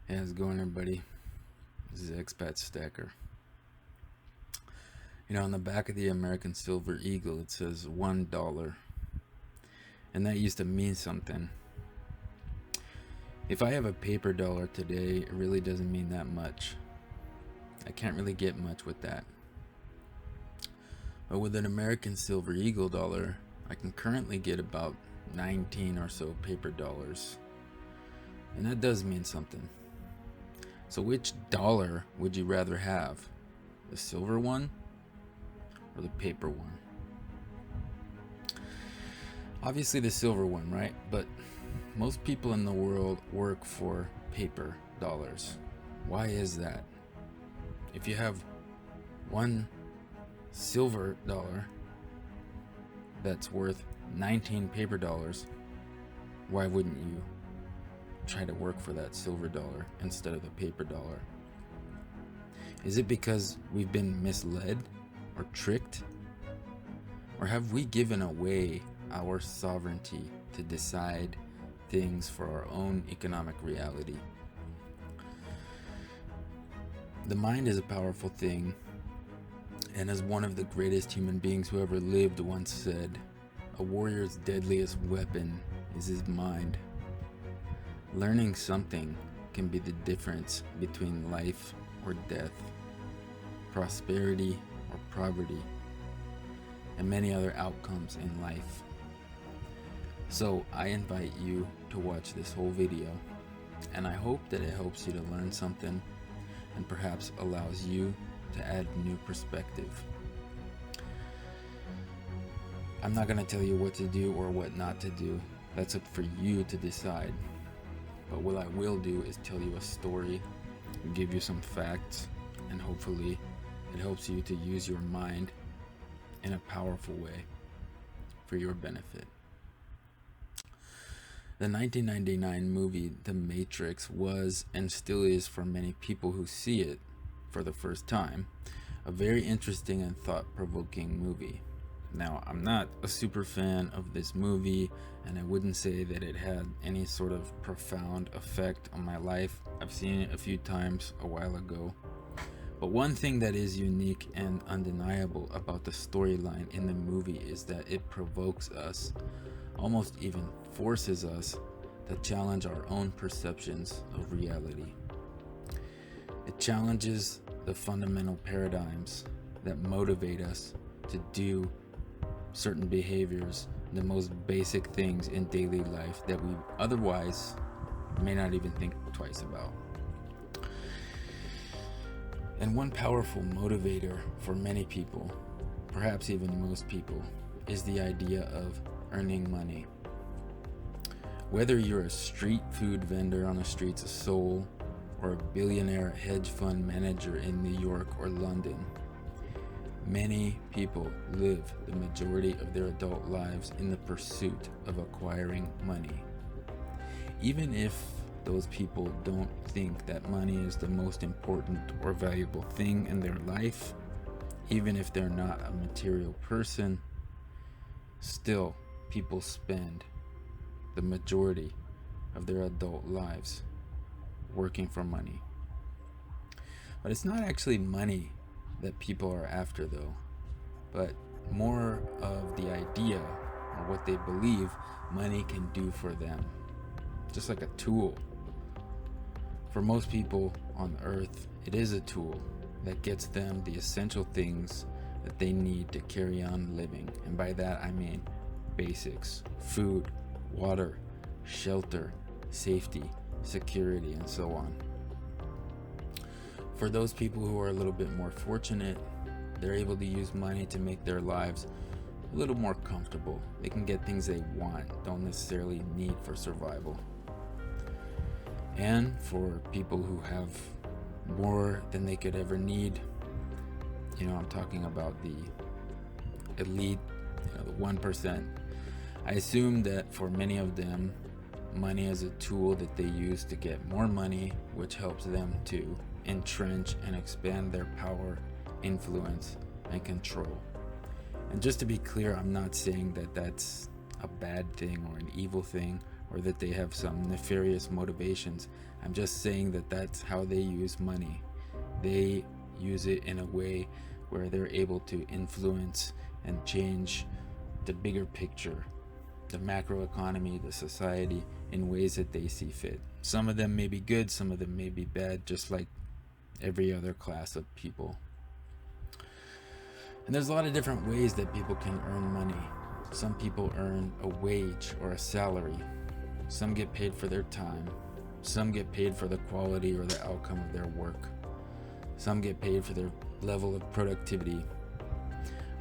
Hey, how's it going, everybody? This is Expat Stacker. On the back of the American Silver Eagle, it says $1. And that used to mean something. If I have a paper dollar today, it really doesn't mean that much. I can't really get much with that. But with an American Silver Eagle dollar, I can currently get about 19 or so paper dollars. And that does mean something. So which dollar would you rather have? The silver one or the paper one? Obviously the silver one, right? But most people in the world work for paper dollars. Why is that? If you have one silver dollar that's worth 19 paper dollars, why wouldn't you try to work for that silver dollar instead of the paper dollar? Is it because we've been misled or tricked? Or have we given away our sovereignty to decide things for our own economic reality? The mind is a powerful thing, and as one of the greatest human beings who ever lived once said, a warrior's deadliest weapon is his mind. Learning something can be the difference between life or death, prosperity or poverty, and many other outcomes in life. So I invite you to watch this whole video, and I hope that it helps you to learn something and perhaps allows you to add new perspective. I'm not going to tell you what to do or what not to do. That's up for you to decide. But what I will do is tell you a story, give you some facts, and hopefully it helps you to use your mind in a powerful way for your benefit. The 1999 movie The Matrix was and still is, for many people who see it for the first time, a very interesting and thought-provoking movie. Now, I'm not a super fan of this movie, and I wouldn't say that it had any sort of profound effect on my life. I've seen it a few times a while ago. But one thing that is unique and undeniable about the storyline in the movie is that it provokes us, almost even forces us, to challenge our own perceptions of reality. It challenges the fundamental paradigms that motivate us to do certain behaviors, the most basic things in daily life that we otherwise may not even think twice about. And one powerful motivator for many people, perhaps even most people, is the idea of earning money. Whether you're a street food vendor on the streets of Seoul or a billionaire hedge fund manager in New York or London, many people live the majority of their adult lives in the pursuit of acquiring money. Even if those people don't think that money is the most important or valuable thing in their life, even if they're not a material person, still people spend the majority of their adult lives working for money. But it's not actually money that people are after, though, but more of the idea or what they believe money can do for them, just like a tool. For most people on earth, it is a tool that gets them the essential things that they need to carry on living, and by that I mean basics: food, water, shelter, safety, security, and so on. For those people who are a little bit more fortunate, they're able to use money to make their lives a little more comfortable. They can get things they want, don't necessarily need for survival. And for people who have more than they could ever need, I'm talking about the elite, the 1%. I assume that for many of them, money is a tool that they use to get more money, which helps them to entrench and expand their power, influence, and control. And just to be clear, I'm not saying that that's a bad thing or an evil thing or that they have some nefarious motivations. I'm just saying that that's how they use money. They use it in a way where they're able to influence and change the bigger picture, the macroeconomy, the society, in ways that they see fit. Some of them may be good, some of them may be bad, just like every other class of people. And there's a lot of different ways that people can earn money. Some people earn a wage or a salary. Some get paid for their time. Some get paid for the quality or the outcome of their work. Some get paid for their level of productivity.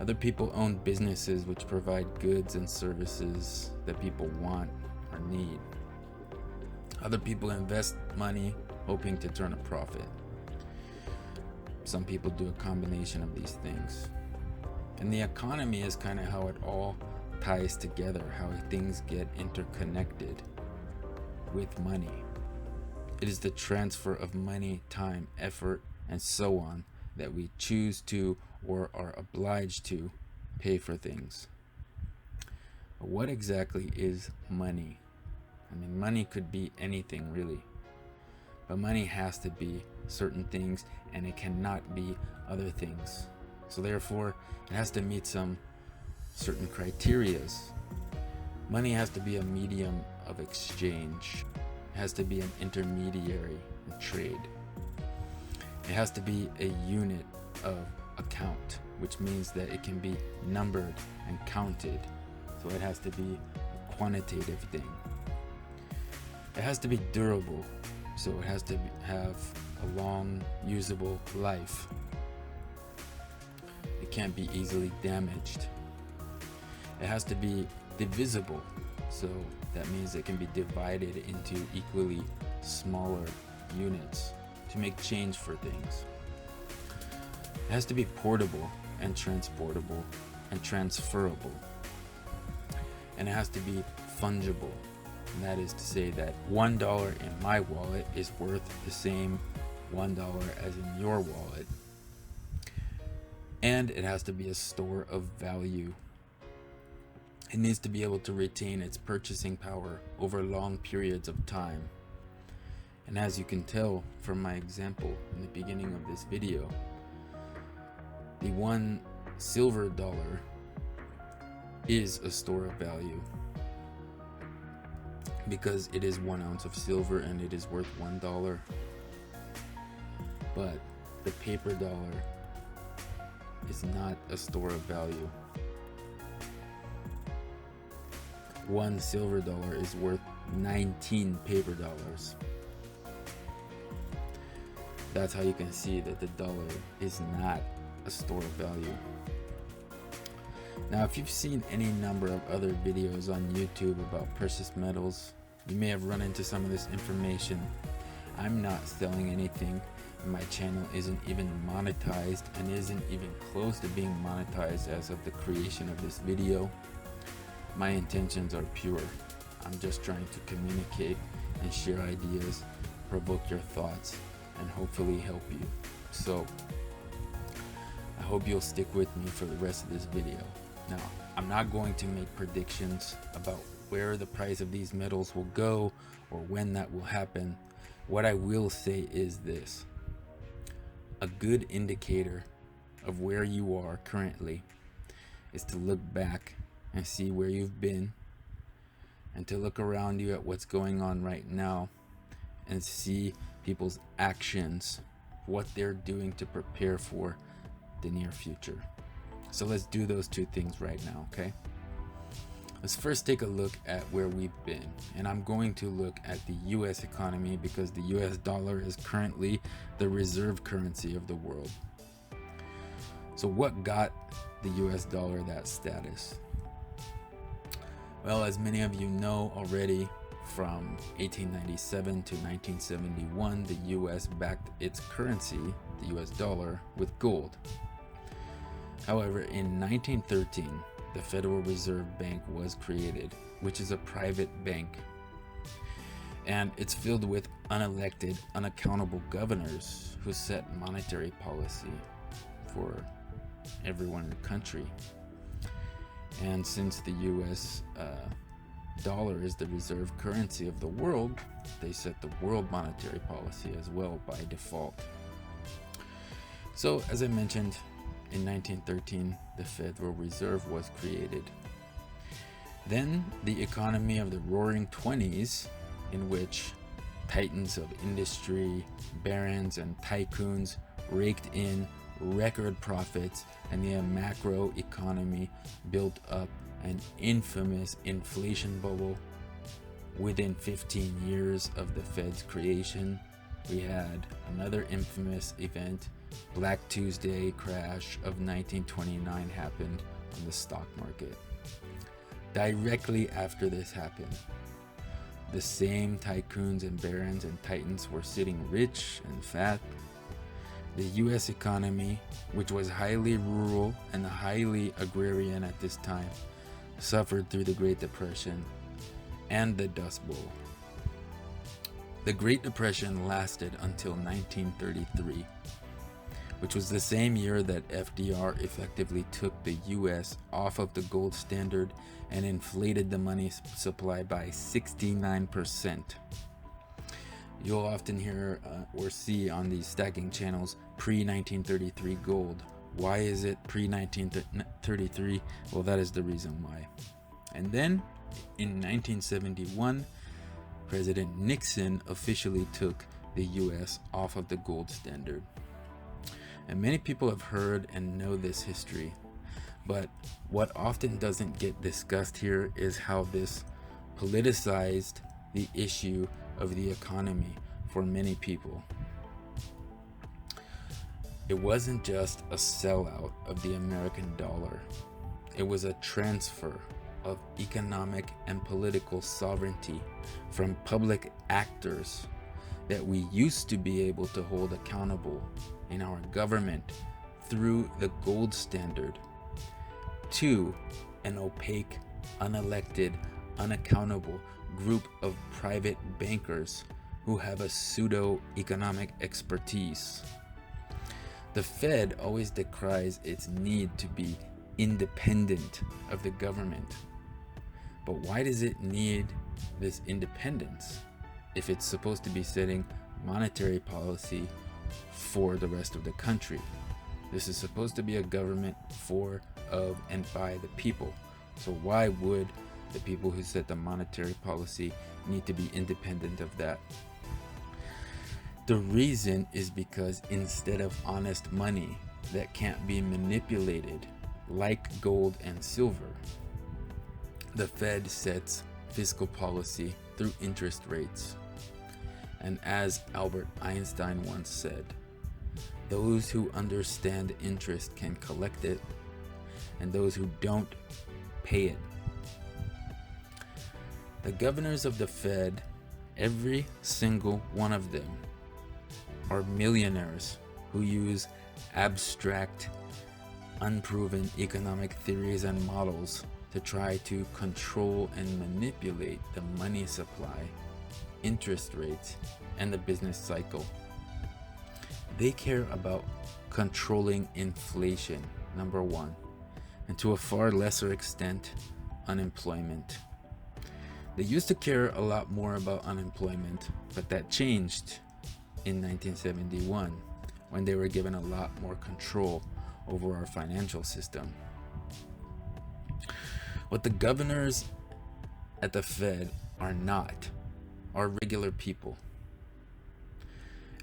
Other people own businesses which provide goods and services that people want or need. Other people invest money hoping to turn a profit. Some people do a combination of these things. And the economy is kind of how it all ties together, how things get interconnected with money. It is the transfer of money, time, effort, and so on that we choose to or are obliged to pay for things. But what exactly is money? I mean, money could be anything really, but money has to be certain things and it cannot be other things. So therefore, it has to meet some certain criterias. Money has to be a medium of exchange. It has to be an intermediary in trade. It has to be a unit of account, which means that it can be numbered and counted. So it has to be a quantitative thing. It has to be durable, so it has to have a long, usable life. It can't be easily damaged. It has to be divisible, so that means it can be divided into equally smaller units to make change for things. It has to be portable and transportable and transferable. And it has to be fungible. And that is to say that $1 in my wallet is worth the same $1 as in your wallet. And it has to be a store of value. It needs to be able to retain its purchasing power over long periods of time. And as you can tell from my example in the beginning of this video, the $1 silver dollar is a store of value because it is 1 ounce of silver and it is worth $1. But the paper dollar is not a store of value. 1 silver dollar is worth 19 paper dollars. That's how you can see that the dollar is not a store of value. Now, if you've seen any number of other videos on YouTube about precious metals, you may have run into some of this information. I'm not selling anything. My channel isn't even monetized and isn't even close to being monetized as of the creation of this video. My intentions are pure. I'm just trying to communicate and share ideas, provoke your thoughts, and hopefully help you. So I hope you'll stick with me for the rest of this video. Now, I'm not going to make predictions about where the price of these metals will go or when that will happen. What I will say is this: a good indicator of where you are currently is to look back and see where you've been, and to look around you at what's going on right now and see people's actions, what they're doing to prepare for the near future. So let's do those two things right now, okay? Let's first take a look at where we've been, and I'm going to look at the US economy because the US dollar is currently the reserve currency of the world. So what got the US dollar that status? Well, as many of you know already, from 1897 to 1971, the US backed its currency, the US dollar, with gold. However, in 1913, the Federal Reserve Bank was created, which is a private bank. And it's filled with unelected, unaccountable governors who set monetary policy for everyone in the country. And since the US dollar is the reserve currency of the world, they set the world monetary policy as well by default. So, as I mentioned, in 1913, the Federal Reserve was created. Then, the economy of the Roaring Twenties, in which titans of industry, barons, and tycoons raked in record profits, and the macro economy built up an infamous inflation bubble. Within 15 years of the Fed's creation, we had another infamous event. Black Tuesday crash of 1929 happened on the stock market. Directly after this happened, the same tycoons and barons and titans were sitting rich and fat. The US economy, which was highly rural and highly agrarian at this time, suffered through the Great Depression and the Dust Bowl. The Great Depression lasted until 1933, which was the same year that FDR effectively took the US off of the gold standard and inflated the money supply by 69%. You'll often hear or see on these stacking channels pre-1933 gold. Why is it pre-1933? Well, that is the reason why. And then in 1971, President Nixon officially took the US off of the gold standard. And many people have heard and know this history, but what often doesn't get discussed here is how this politicized the issue of the economy for many people. It wasn't just a sellout of the American dollar. It was a transfer of economic and political sovereignty from public actors that we used to be able to hold accountable in our government through the gold standard to an opaque, unelected, unaccountable group of private bankers who have a pseudo-economic expertise. The Fed always decries its need to be independent of the government. But why does it need this independence if it's supposed to be setting monetary policy for the rest of the country? This is supposed to be a government for, of, and by the people. So why would the people who set the monetary policy need to be independent of that? The reason is because instead of honest money that can't be manipulated, like gold and silver, the Fed sets fiscal policy through interest rates. And as Albert Einstein once said, those who understand interest can collect it, and those who don't pay it. The governors of the Fed, every single one of them, are millionaires who use abstract, unproven economic theories and models to try to control and manipulate the money supply, interest rates, and the business cycle. They care about controlling inflation, number one, and to a far lesser extent, unemployment. They used to care a lot more about unemployment, but that changed in 1971 when they were given a lot more control over our financial system. What the governors at the Fed are not are regular people.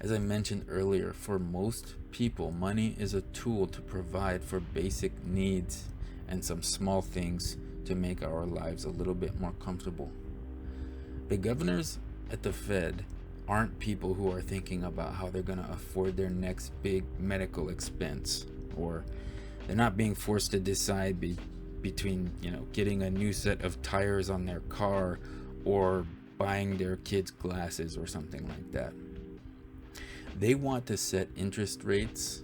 As I mentioned earlier, for most people, money is a tool to provide for basic needs and some small things to make our lives a little bit more comfortable. The governors at the Fed aren't people who are thinking about how they're going to afford their next big medical expense, or they're not being forced to decide between, getting a new set of tires on their car or buying their kids glasses or something like that. They want to set interest rates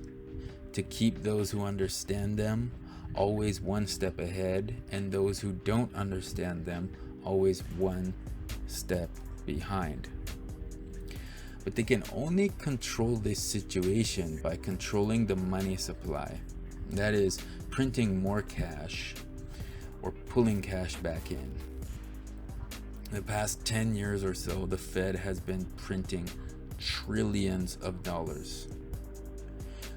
to keep those who understand them always one step ahead, and those who don't understand them always one step behind. But they can only control this situation by controlling the money supply. That is, printing more cash or pulling cash back in. The past 10 years or so, the Fed has been printing trillions of dollars.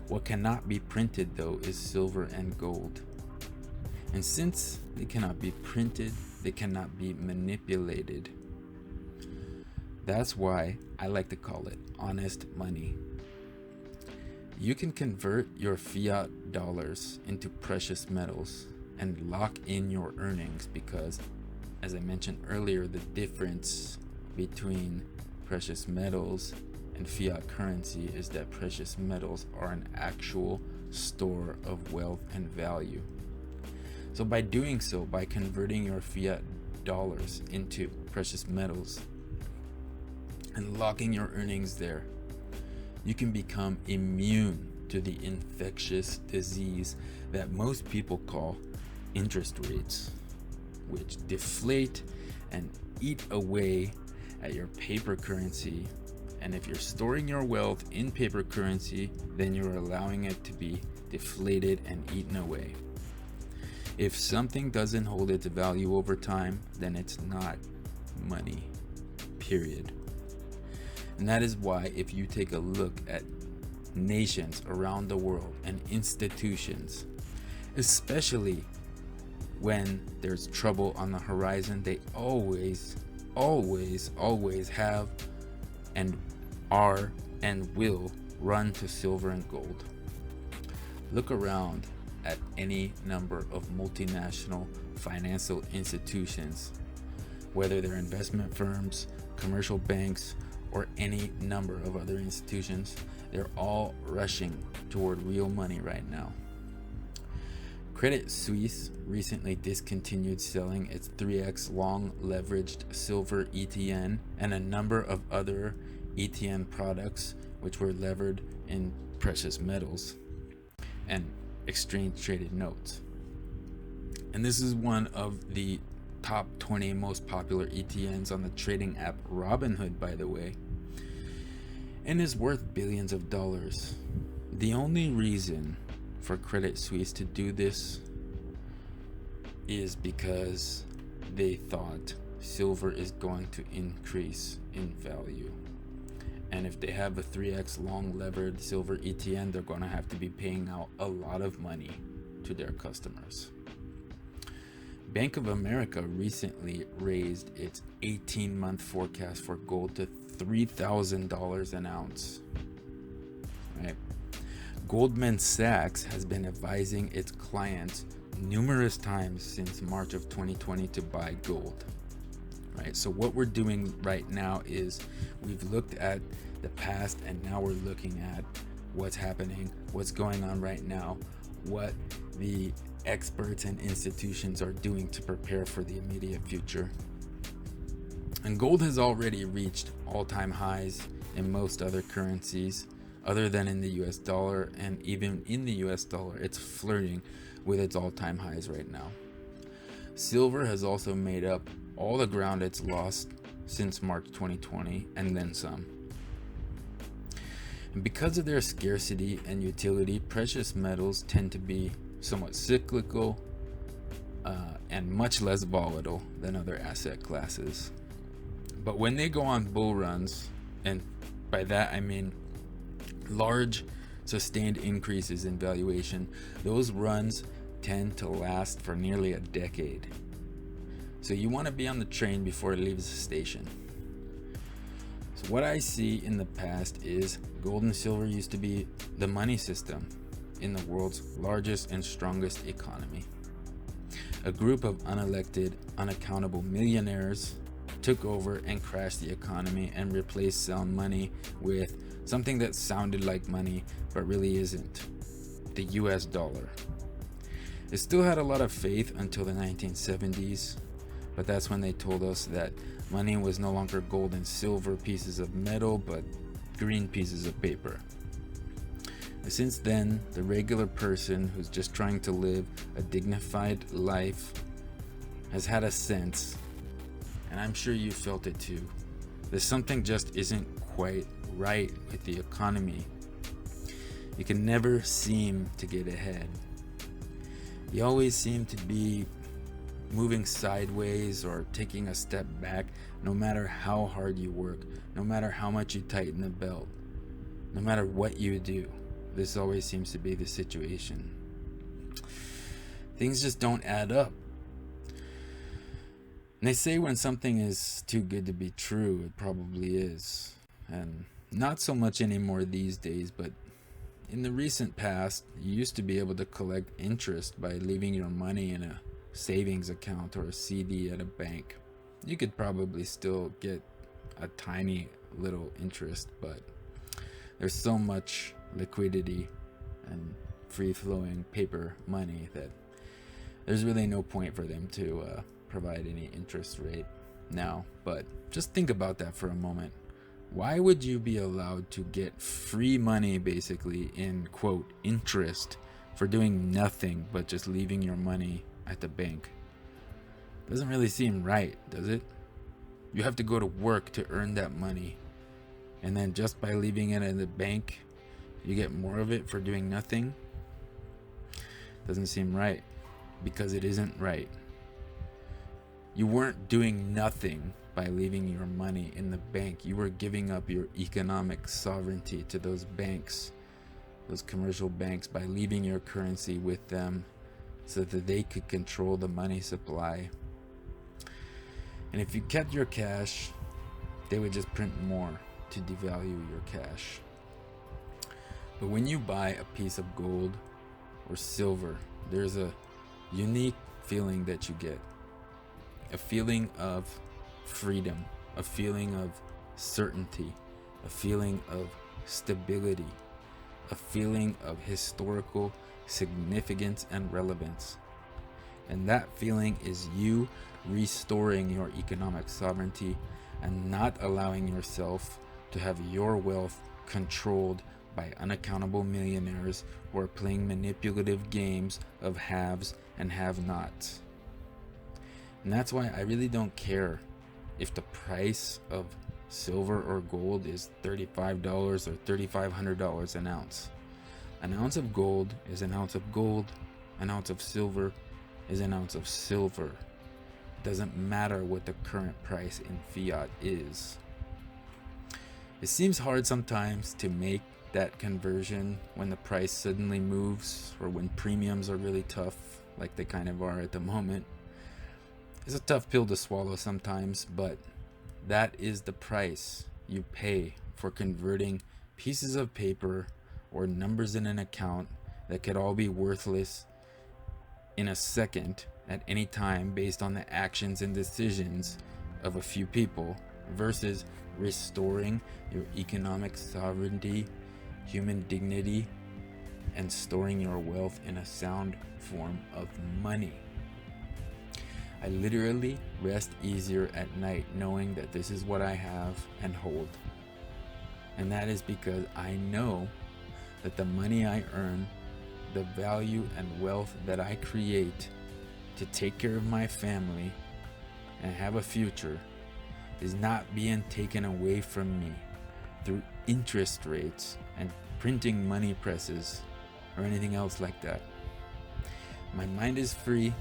What cannot be printed, though, is silver and gold. And since they cannot be printed, they cannot be manipulated. That's why I like to call it honest money. You can convert your fiat dollars into precious metals and lock in your earnings because, as I mentioned earlier, the difference between precious metals and fiat currency is that precious metals are an actual store of wealth and value. So by doing so, by converting your fiat dollars into precious metals and locking your earnings there, you can become immune to the infectious disease that most people call interest rates, which deflate and eat away at your paper currency. And if you're storing your wealth in paper currency, then you're allowing it to be deflated and eaten away. If something doesn't hold its value over time, then it's not money, period. And that is why if you take a look at nations around the world and institutions, especially when there's trouble on the horizon, they always have and are and will run to silver and gold. Look around at any number of multinational financial institutions, whether they're investment firms, commercial banks, or any number of other institutions. They're all rushing toward real money right now. Credit Suisse recently discontinued selling its 3x long leveraged silver ETN and a number of other ETN products which were levered in precious metals and exchange traded notes. And this is one of the top 20 most popular ETNs on the trading app Robinhood, by the way, and is worth billions of dollars. The only reason for Credit Suisse to do this is because they thought silver is going to increase in value. And if they have a 3x long levered silver ETN, they're going to have to be paying out a lot of money to their customers. Bank of America recently raised its 18-month forecast for gold to $3,000 an ounce. Right? Goldman Sachs has been advising its clients numerous times since March of 2020 to buy gold. Right? So what we're doing right now is we've looked at the past and now we're looking at what's happening, what's going on right now, what the experts and institutions are doing to prepare for the immediate future. And gold has already reached all-time highs in most other currencies other than in the US dollar, and even in the US dollar it's flirting with its all-time highs right now. Silver has also made up all the ground it's lost since March 2020 and then some. And because of their scarcity and utility, precious metals tend to be somewhat cyclical and much less volatile than other asset classes. But when they go on bull runs, and by that I mean large sustained increases in valuation, those runs tend to last for nearly a decade. So you want to be on the train before it leaves the station. So what I see in the past is gold and silver used to be the money system in the world's largest and strongest economy. A group of unelected, unaccountable millionaires took over and crashed the economy and replaced sound money with something that sounded like money but really isn't: the US dollar. It still had a lot of faith until the 1970s, but that's when they told us that money was no longer gold and silver pieces of metal but green pieces of paper. Since then, the regular person who's just trying to live a dignified life has had a sense, and I'm sure you felt it too, that something just isn't quite right with the economy. You can never seem to get ahead. You always seem to be moving sideways or taking a step back, no matter how hard you work, no matter how much you tighten the belt, no matter what you do. This always seems to be the situation. Things just don't add up. And they say when something is too good to be true, it probably is. And not so much anymore these days, but in the recent past, you used to be able to collect interest by leaving your money in a savings account or a CD at a bank. You could probably still get a tiny little interest, but there's so much liquidity and free-flowing paper money that there's really no point for them to provide any interest rate now. But just think about that for a moment. Why would you be allowed to get free money, basically, in quote interest, for doing nothing but just leaving your money at the bank? Doesn't really seem right, does it? You have to go to work to earn that money, and then just by leaving it in the bank, you get more of it for doing nothing? Doesn't seem right, because it isn't right. You weren't doing nothing by leaving your money in the bank. You were giving up your economic sovereignty to those banks, those commercial banks, by leaving your currency with them so that they could control the money supply. And if you kept your cash, they would just print more to devalue your cash. But when you buy a piece of gold or silver, there's a unique feeling that you get. A feeling of freedom, a feeling of certainty, a feeling of stability, a feeling of historical significance and relevance. And that feeling is you restoring your economic sovereignty and not allowing yourself to have your wealth controlled by unaccountable millionaires who are playing manipulative games of haves and have-nots. And that's why I really don't care if the price of silver or gold is $35 or $3,500 an ounce. An ounce of gold is an ounce of gold. An ounce of silver is an ounce of silver. It doesn't matter what the current price in fiat is. It seems hard sometimes to make that conversion when the price suddenly moves, or when premiums are really tough, like they kind of are at the moment. It's a tough pill to swallow sometimes, but that is the price you pay for converting pieces of paper or numbers in an account that could all be worthless in a second at any time based on the actions and decisions of a few people, versus restoring your economic sovereignty, human dignity, and storing your wealth in a sound form of money. I literally rest easier at night knowing that this is what I have and hold. And that is because I know that the money I earn, the value and wealth that I create to take care of my family and have a future, is not being taken away from me through interest rates and printing money presses or anything else like that. My mind is free,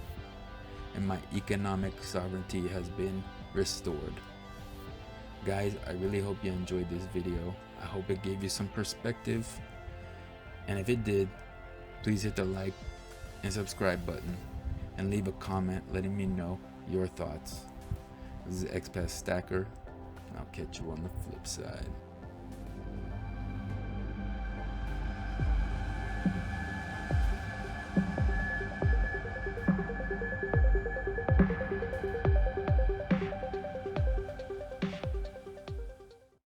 and my economic sovereignty has been restored. Guys, I really hope you enjoyed this video. I hope it gave you some perspective, and if it did, please hit the like and subscribe button and leave a comment letting me know your thoughts. This is Expat Stacker, and I'll catch you on the flip side.